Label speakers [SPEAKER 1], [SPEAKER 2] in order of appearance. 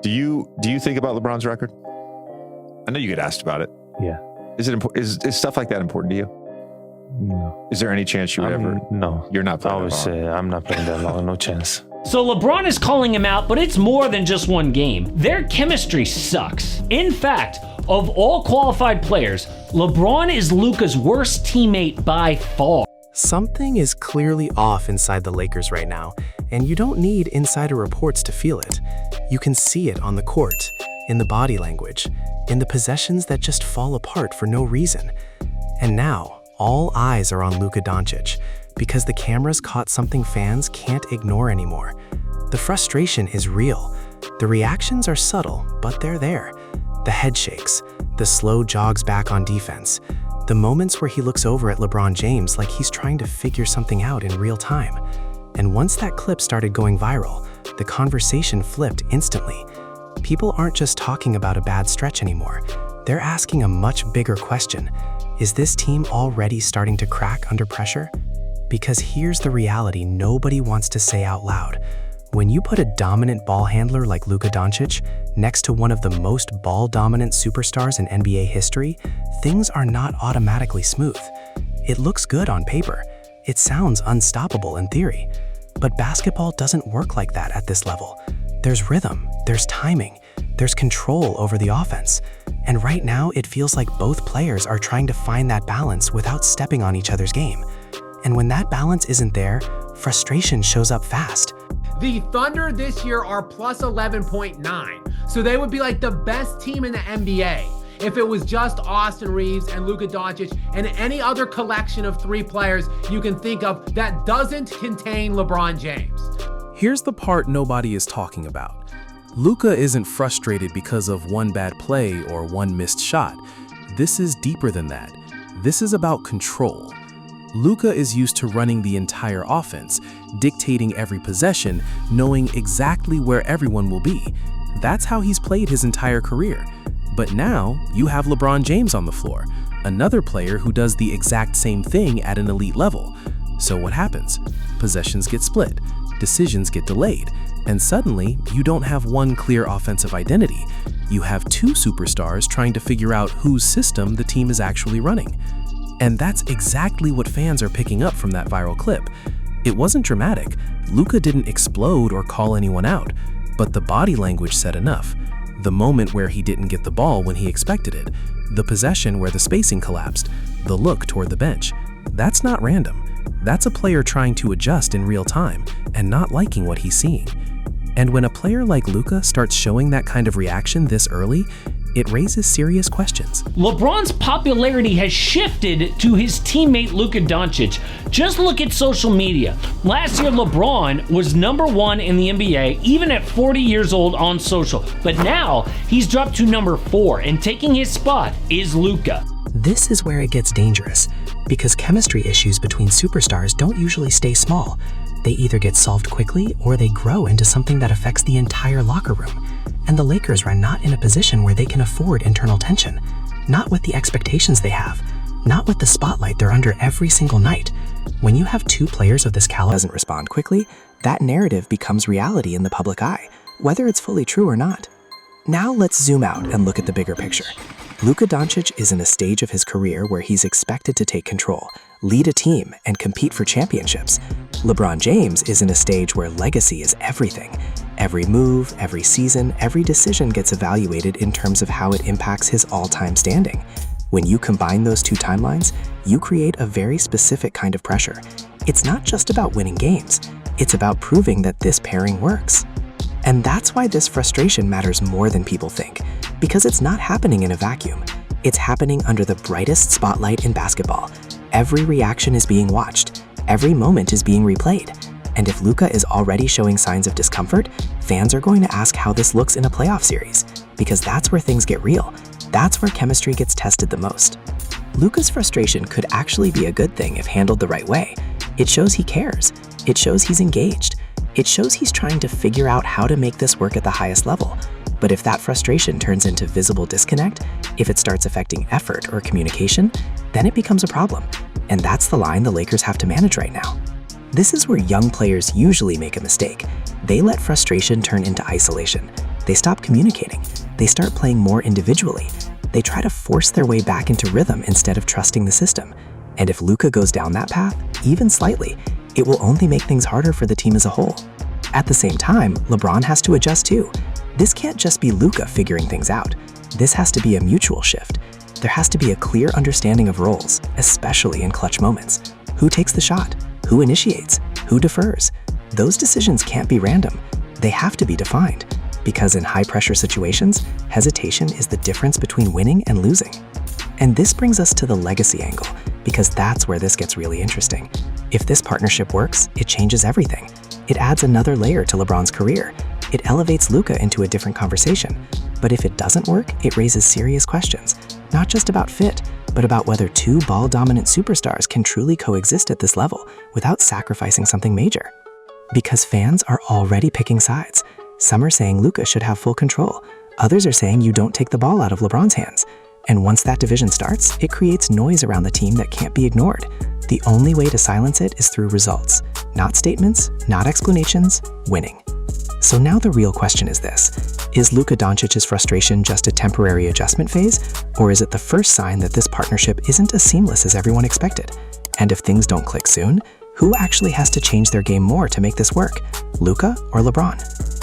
[SPEAKER 1] Do you think about LeBron's record? I know you get asked about it.
[SPEAKER 2] Yeah.
[SPEAKER 1] Is stuff like that important to you?
[SPEAKER 2] No.
[SPEAKER 1] Is there any chance you would ever?
[SPEAKER 2] No.
[SPEAKER 1] You're not playing
[SPEAKER 2] I always say I'm not playing that long. No chance.
[SPEAKER 3] So LeBron is calling him out, but it's more than just one game. Their chemistry sucks. In fact, of all qualified players, LeBron is Luka's worst teammate by far.
[SPEAKER 4] Something is clearly off inside the Lakers right now, and you don't need insider reports to feel it. You can see it on the court, in the body language, in the possessions that just fall apart for no reason. And now, all eyes are on Luka Doncic, because the cameras caught something fans can't ignore anymore. The frustration is real. The reactions are subtle, but they're there. The head shakes, the slow jogs back on defense, the moments where he looks over at LeBron James like he's trying to figure something out in real time. And once that clip started going viral, the conversation flipped instantly. People aren't just talking about a bad stretch anymore. They're asking a much bigger question. Is this team already starting to crack under pressure? Because here's the reality nobody wants to say out loud. When you put a dominant ball handler like Luka Doncic next to one of the most ball-dominant superstars in NBA history, things are not automatically smooth. It looks good on paper. It sounds unstoppable in theory. But basketball doesn't work like that at this level. There's rhythm, there's timing, there's control over the offense. And right now, it feels like both players are trying to find that balance without stepping on each other's game. And when that balance isn't there, frustration shows up fast.
[SPEAKER 5] The Thunder this year are plus 11.9, so they would be like the best team in the NBA if it was just Austin Reeves and Luka Doncic and any other collection of three players you can think of that doesn't contain LeBron James.
[SPEAKER 6] Here's the part nobody is talking about. Luka isn't frustrated because of one bad play or one missed shot. This is deeper than that. This is about control. Luka is used to running the entire offense, dictating every possession, knowing exactly where everyone will be. That's how he's played his entire career. But now, you have LeBron James on the floor, another player who does the exact same thing at an elite level. So what happens? Possessions get split, decisions get delayed, and suddenly, you don't have one clear offensive identity. You have two superstars trying to figure out whose system the team is actually running. And that's exactly what fans are picking up from that viral clip. It wasn't dramatic. Luka didn't explode or call anyone out, but the body language said enough. The moment where he didn't get the ball when he expected it, the possession where the spacing collapsed, the look toward the bench. That's not random. That's a player trying to adjust in real time and not liking what he's seeing. And when a player like Luka starts showing that kind of reaction this early, it raises serious questions.
[SPEAKER 3] LeBron's popularity has shifted to his teammate Luka Doncic. Just look at social media. Last year, LeBron was #1 in the NBA, even at 40 years old on social. But now, he's dropped to #4, and taking his spot is Luka.
[SPEAKER 4] This is where it gets dangerous, because chemistry issues between superstars don't usually stay small. They either get solved quickly or they grow into something that affects the entire locker room. And the Lakers are not in a position where they can afford internal tension. Not with the expectations they have. Not with the spotlight they're under every single night. When you have two players of this caliber doesn't respond quickly, that narrative becomes reality in the public eye, whether it's fully true or not. Now let's zoom out and look at the bigger picture. Luka Doncic is in a stage of his career where he's expected to take control, lead a team, and compete for championships. LeBron James is in a stage where legacy is everything. Every move, every season, every decision gets evaluated in terms of how it impacts his all-time standing. When you combine those two timelines, you create a very specific kind of pressure. It's not just about winning games. It's about proving that this pairing works. And that's why this frustration matters more than people think, because it's not happening in a vacuum. It's happening under the brightest spotlight in basketball. Every reaction is being watched. Every moment is being replayed. And if Luka is already showing signs of discomfort, fans are going to ask how this looks in a playoff series, because that's where things get real. That's where chemistry gets tested the most. Luka's frustration could actually be a good thing if handled the right way. It shows he cares. It shows he's engaged. It shows he's trying to figure out how to make this work at the highest level. But if that frustration turns into visible disconnect, if it starts affecting effort or communication, then it becomes a problem. And that's the line the Lakers have to manage right now. This is where young players usually make a mistake. They let frustration turn into isolation. They stop communicating. They start playing more individually. They try to force their way back into rhythm instead of trusting the system. And if Luka goes down that path, even slightly, it will only make things harder for the team as a whole. At the same time, LeBron has to adjust too. This can't just be Luka figuring things out. This has to be a mutual shift. There has to be a clear understanding of roles, especially in clutch moments. Who takes the shot? Who initiates? Who defers? Those decisions can't be random. They have to be defined, because in high-pressure situations, hesitation is the difference between winning and losing. And this brings us to the legacy angle, because that's where this gets really interesting. If this partnership works, it changes everything. It adds another layer to LeBron's career. It elevates Luka into a different conversation. But if it doesn't work, it raises serious questions, not just about fit, but about whether two ball-dominant superstars can truly coexist at this level without sacrificing something major. Because fans are already picking sides. Some are saying Luka should have full control. Others are saying you don't take the ball out of LeBron's hands. And once that division starts, it creates noise around the team that can't be ignored. The only way to silence it is through results. Not statements, not explanations, winning. So now the real question is this. Is Luka Doncic's frustration just a temporary adjustment phase? Or is it the first sign that this partnership isn't as seamless as everyone expected? And if things don't click soon, who actually has to change their game more to make this work? Luka or LeBron?